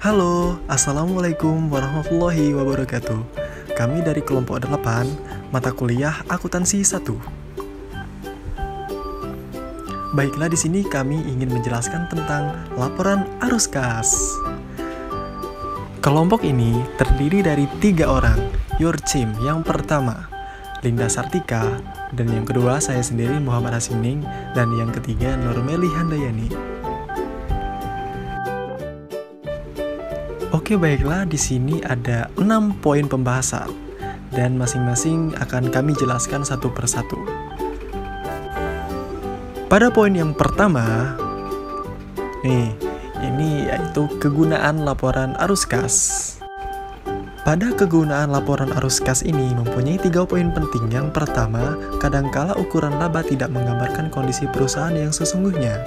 Halo, Assalamualaikum warahmatullahi wabarakatuh. Kami dari kelompok 8, mata kuliah akuntansi 1. Baiklah, di sini kami ingin menjelaskan tentang laporan arus kas. Kelompok ini terdiri dari 3 orang, your team. Yang pertama, Linda Sartika, dan yang kedua saya sendiri Muhammad Hasimning, dan yang ketiga Nurmeli Handayani. Oke, baiklah, di sini ada 6 poin pembahasan dan masing-masing akan kami jelaskan satu persatu. Pada poin yang pertama, ini yaitu kegunaan laporan arus kas. Pada kegunaan laporan arus kas ini mempunyai 3 poin penting. Yang pertama, kadangkala ukuran laba tidak menggambarkan kondisi perusahaan yang sesungguhnya.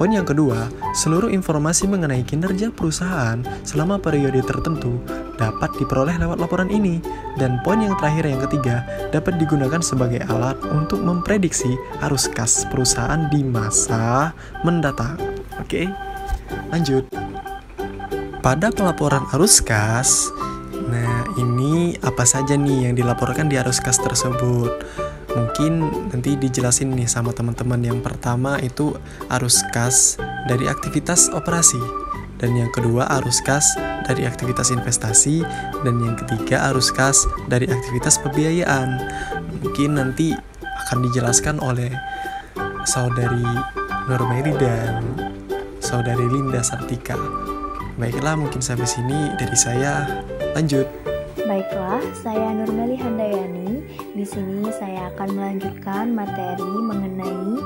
Poin yang kedua, seluruh informasi mengenai kinerja perusahaan selama periode tertentu dapat diperoleh lewat laporan ini. Dan poin yang terakhir, yang ketiga, dapat digunakan sebagai alat untuk memprediksi arus kas perusahaan di masa mendatang. Oke, lanjut. Pada pelaporan arus kas, ini apa saja nih yang dilaporkan di arus kas tersebut? Mungkin nanti dijelasin nih sama teman-teman. Yang pertama itu arus kas dari aktivitas operasi, dan yang kedua arus kas dari aktivitas investasi, dan yang ketiga arus kas dari aktivitas pembiayaan. Mungkin nanti akan dijelaskan oleh saudari Nurmeli dan saudari Linda Sartika. Baiklah, mungkin sampai sini dari saya. Lanjut. Baiklah, saya Nurmeli Handayani. Di sini saya akan melanjutkan materi mengenai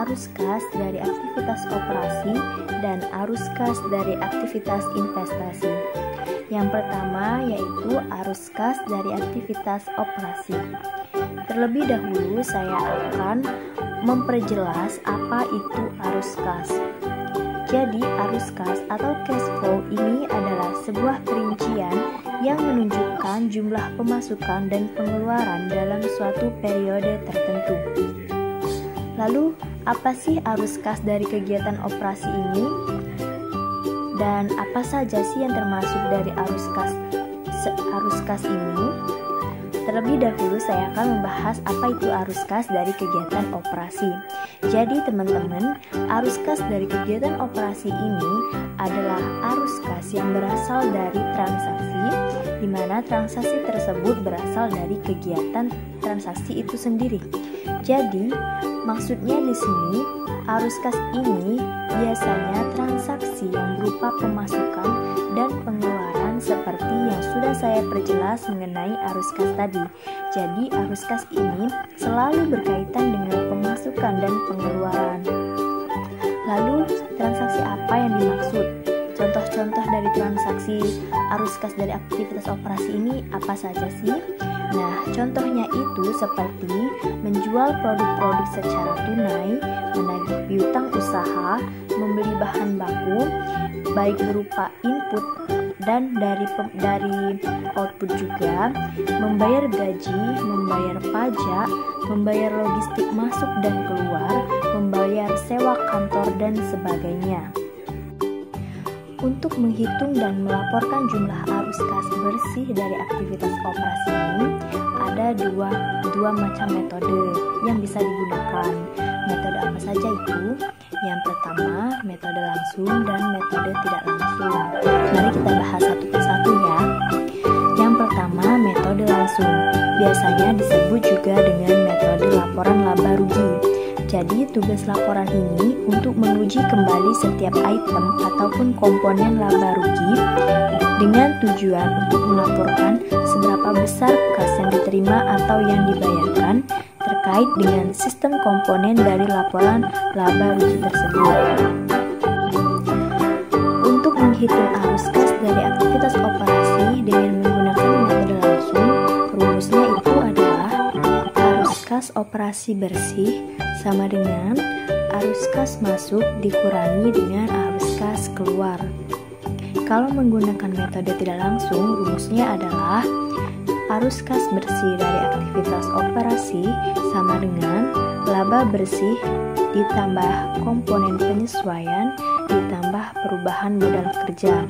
arus kas dari aktivitas operasi dan arus kas dari aktivitas investasi. Yang pertama yaitu arus kas dari aktivitas operasi. Terlebih dahulu saya akan memperjelas apa itu arus kas. Jadi, arus kas atau cash flow ini adalah sebuah perincian yang menunjukkan jumlah pemasukan dan pengeluaran dalam suatu periode tertentu. Lalu, apa sih arus kas dari kegiatan operasi ini? Dan apa saja sih yang termasuk dari arus kas ini? Terlebih dahulu saya akan membahas apa itu arus kas dari kegiatan operasi. Jadi teman-teman, arus kas dari kegiatan operasi ini adalah arus kas yang berasal dari transaksi, di mana transaksi tersebut berasal dari kegiatan transaksi itu sendiri. Jadi, maksudnya di sini, arus kas ini biasanya transaksi yang berupa pemasukan dan pengeluaran seperti yang sudah saya perjelas mengenai arus kas tadi. Jadi, arus kas ini selalu berkaitan dengan pemasukan dan pengeluaran. Lalu, transaksi apa yang dimaksud? Contoh-contoh dari transaksi arus kas dari aktivitas operasi ini apa saja sih? Nah, contohnya itu seperti menjual produk-produk secara tunai, menagih piutang usaha, membeli bahan baku, baik berupa input dan dari output juga, membayar gaji, membayar pajak, membayar logistik masuk dan keluar, membayar sewa kantor dan sebagainya. Untuk menghitung dan melaporkan jumlah arus kas bersih dari aktivitas operasi ini, ada dua macam metode yang bisa digunakan. Metode apa saja itu? Yang pertama, metode langsung dan metode tidak langsung. Mari kita bahas satu persatu ya. Yang pertama, metode langsung. Biasanya disebut juga dengan metode laporan laba rugi. Jadi, tugas laporan ini untuk menguji kembali setiap item ataupun komponen laba rugi dengan tujuan untuk melaporkan seberapa besar kas yang diterima atau yang dibayarkan terkait dengan sistem komponen dari laporan laba rugi tersebut. Untuk menghitung arus kas dari aktivitas operasi dengan menggunakan metode langsung, rumusnya itu adalah arus kas operasi bersih sama dengan arus kas masuk dikurangi dengan arus kas keluar. Kalau menggunakan metode tidak langsung, rumusnya adalah arus kas bersih dari aktivitas operasi sama dengan laba bersih ditambah komponen penyesuaian ditambah perubahan modal kerja.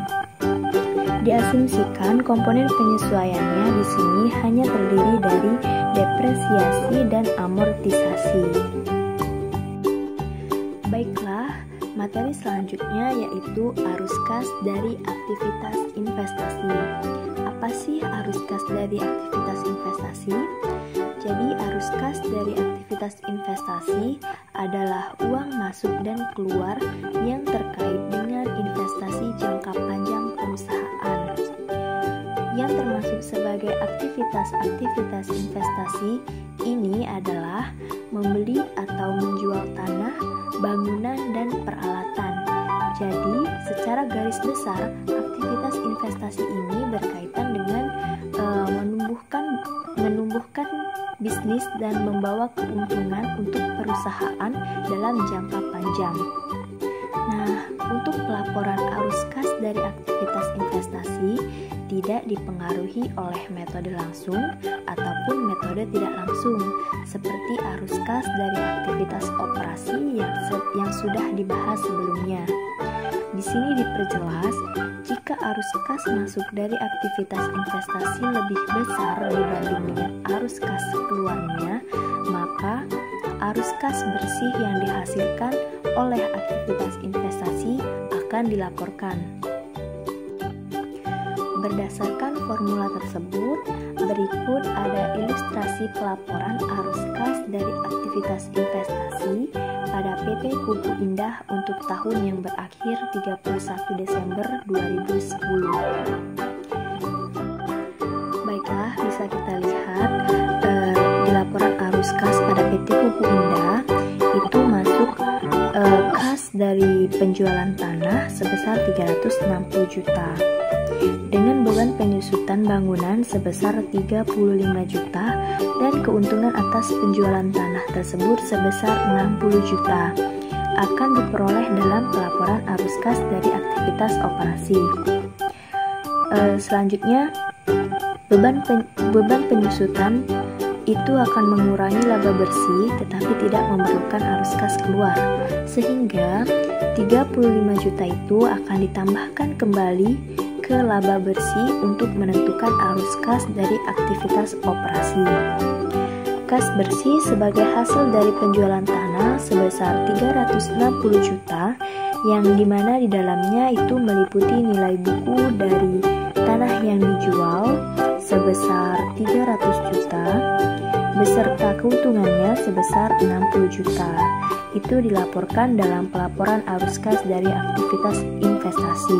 Diasumsikan komponen penyesuaiannya di sini hanya terdiri dari depresiasi dan amortisasi. Baiklah, materi selanjutnya yaitu arus kas dari aktivitas investasi. Apa sih arus kas dari aktivitas investasi? Jadi arus kas dari aktivitas investasi adalah uang masuk dan keluar yang terkait dengan investasi jangka panjang perusahaan. Yang termasuk sebagai aktivitas-aktivitas investasi ini adalah membeli atau menjual tanah, bangunan, dan peralatan. Jadi, secara garis besar, aktivitas investasi ini berkaitan dengan menumbuhkan bisnis dan membawa keuntungan untuk perusahaan dalam jangka panjang. Nah, untuk pelaporan arus kas dari aktivitas investasi tidak dipengaruhi oleh metode langsung ataupun metode tidak langsung, seperti arus kas dari aktivitas operasi yang sudah dibahas sebelumnya. Di sini diperjelas, jika arus kas masuk dari aktivitas investasi lebih besar dibanding dengan arus kas keluarnya, maka arus kas bersih yang dihasilkan oleh aktivitas investasi akan dilaporkan. Berdasarkan formula tersebut, berikut ada ilustrasi pelaporan arus kas dari aktivitas investasi pada PT Kubu Indah untuk tahun yang berakhir 31 Desember 2010. Baiklah, bisa kita lihat di laporan arus kas pada PT Kubu Indah itu masuk kas dari penjualan tanah sebesar 360 juta. Dengan beban penyusutan bangunan sebesar 35 juta dan keuntungan atas penjualan tanah tersebut sebesar 60 juta akan diperoleh dalam pelaporan arus kas dari aktivitas operasi. Selanjutnya, beban penyusutan itu akan mengurangi laba bersih tetapi tidak memerlukan arus kas keluar, sehingga 35 juta itu akan ditambahkan kembali ke laba bersih untuk menentukan arus kas dari aktivitas operasi. Kas bersih sebagai hasil dari penjualan tanah sebesar 360 juta yang dimana di dalamnya itu meliputi nilai buku dari tanah yang dijual sebesar 300 juta beserta keuntungannya sebesar 60 juta. Itu dilaporkan dalam pelaporan arus kas dari aktivitas investasi.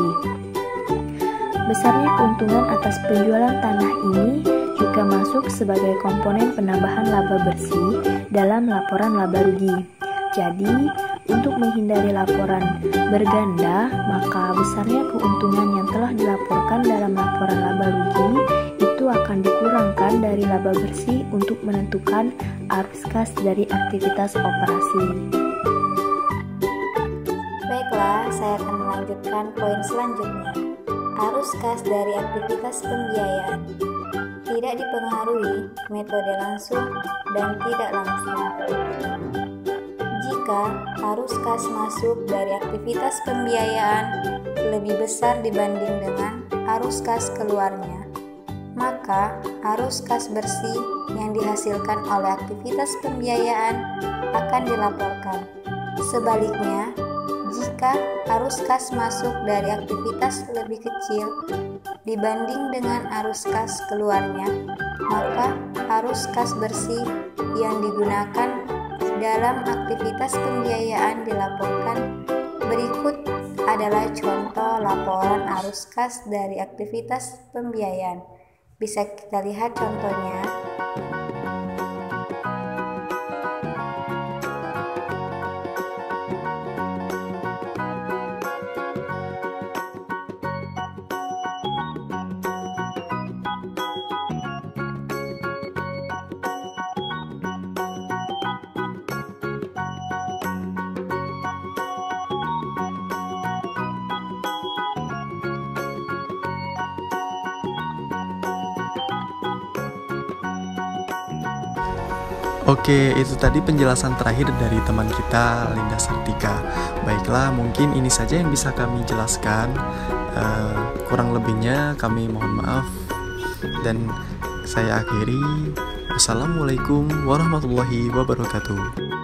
Besarnya keuntungan atas penjualan tanah ini juga masuk sebagai komponen penambahan laba bersih dalam laporan laba rugi. Jadi, untuk menghindari laporan berganda, maka besarnya keuntungan yang telah dilaporkan dalam laporan laba rugi itu akan dikurangkan dari laba bersih untuk menentukan arus kas dari aktivitas operasi. Baiklah, saya akan melanjutkan poin selanjutnya. Arus kas dari aktivitas pembiayaan tidak dipengaruhi metode langsung dan tidak langsung. Jika arus kas masuk dari aktivitas pembiayaan lebih besar dibanding dengan arus kas keluarnya, maka arus kas bersih yang dihasilkan oleh aktivitas pembiayaan akan dilaporkan. Sebaliknya, jika arus kas masuk dari aktivitas lebih kecil dibanding dengan arus kas keluarnya, maka arus kas bersih yang digunakan dalam aktivitas pembiayaan dilaporkan. Berikut adalah contoh laporan arus kas dari aktivitas pembiayaan. Bisa kita lihat contohnya. Oke, itu tadi penjelasan terakhir dari teman kita, Linda Sartika. Baiklah, mungkin ini saja yang bisa kami jelaskan. Kurang lebihnya kami mohon maaf dan saya akhiri. Wassalamualaikum warahmatullahi wabarakatuh.